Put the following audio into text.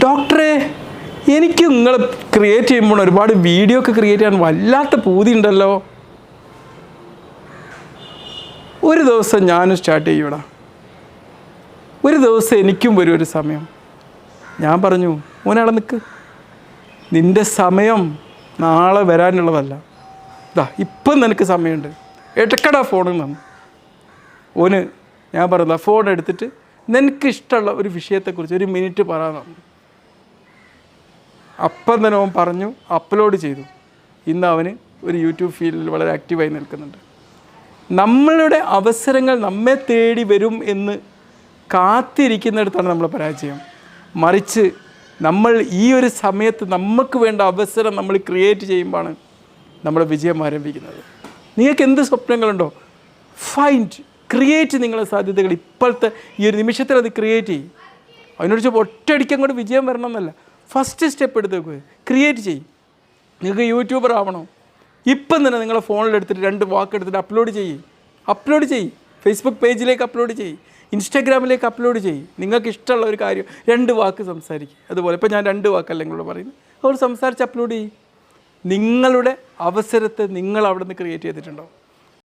ഡോക്ടറെ എനിക്ക് നിങ്ങൾ ക്രിയേറ്റ് ചെയ്യുമ്പോൾ ഒരുപാട് വീഡിയോ ഒക്കെ ക്രിയേറ്റ് ചെയ്യാൻ വല്ലാത്ത പൂതി ഉണ്ടല്ലോ. ഒരു ദിവസം ഞാനും സ്റ്റാർട്ട് ചെയ്യൂടാ. ഒരു ദിവസം എനിക്കും വരും ഒരു സമയം. ഞാൻ പറഞ്ഞു, മോനാളെ നിൽക്ക്, നിൻ്റെ സമയം നാളെ വരാനുള്ളതല്ല, ഇതാ ഇപ്പം നിനക്ക് സമയമുണ്ട്, എടുക്കടാ ഫോണിൽ നിന്ന്. ഓന് ഞാൻ പറഞ്ഞ ഫോൺ എടുത്തിട്ട് നിനക്ക് ഇഷ്ടമുള്ള ഒരു വിഷയത്തെക്കുറിച്ച് 1 മിനിറ്റ് പറയാൻ. അപ്പം തന്നെ അവൻ പറഞ്ഞു, അപ്ലോഡ് ചെയ്തു. ഇന്ന് അവന് ഒരു യൂട്യൂബ് ഫീൽഡിൽ വളരെ ആക്റ്റീവായി നിൽക്കുന്നുണ്ട്. നമ്മളുടെ അവസരങ്ങൾ നമ്മെ തേടി വരും എന്ന് കാത്തിരിക്കുന്നിടത്താണ് നമ്മൾ പരാജയം. മറിച്ച് നമ്മൾ ഈ ഒരു സമയത്ത് നമുക്ക് വേണ്ട അവസരം നമ്മൾ ക്രിയേറ്റ് ചെയ്യുമ്പോഴാണ് നമ്മുടെ വിജയം ആരംഭിക്കുന്നത്. നിങ്ങൾക്ക് എന്ത് സ്വപ്നങ്ങളുണ്ടോ, ഫൈൻഡ്, ക്രിയേറ്റ് നിങ്ങളുടെ സാധ്യതകൾ. ഇപ്പോഴത്തെ ഈ ഒരു നിമിഷത്തിൽ അത് ക്രിയേറ്റ് ചെയ്യും. അതിനോട് ഒറ്റയടിക്ക് അങ്ങോട്ട് വിജയം വരണം എന്നല്ല, ഫസ്റ്റ് സ്റ്റെപ്പ് എടുത്തേക്ക് ക്രിയേറ്റ് ചെയ്യും. നിങ്ങൾക്ക് യൂട്യൂബർ ആവണോ, ഇപ്പം തന്നെ നിങ്ങളെ ഫോണിലെടുത്തിട്ട് 2 വാക്ക് എടുത്തിട്ട് അപ്ലോഡ് ചെയ്യും. ഫേസ്ബുക്ക് പേജിലേക്ക് അപ്ലോഡ് ചെയ്യും, ഇൻസ്റ്റാഗ്രാമിലേക്ക് അപ്ലോഡ് ചെയ്യും. നിങ്ങൾക്ക് ഇഷ്ടമുള്ള ഒരു കാര്യം 2 വാക്ക് സംസാരിക്കും. അതുപോലെ ഇപ്പോൾ ഞാൻ 2 വാക്കല്ല നിങ്ങളോട് പറയുന്നത്, അവർ സംസാരിച്ച് അപ്ലോഡ് ചെയ്യും. നിങ്ങളുടെ അവസരത്തെ നിങ്ങൾ അവിടെ നിന്ന് ക്രിയേറ്റ് ചെയ്തിട്ടുണ്ടോ?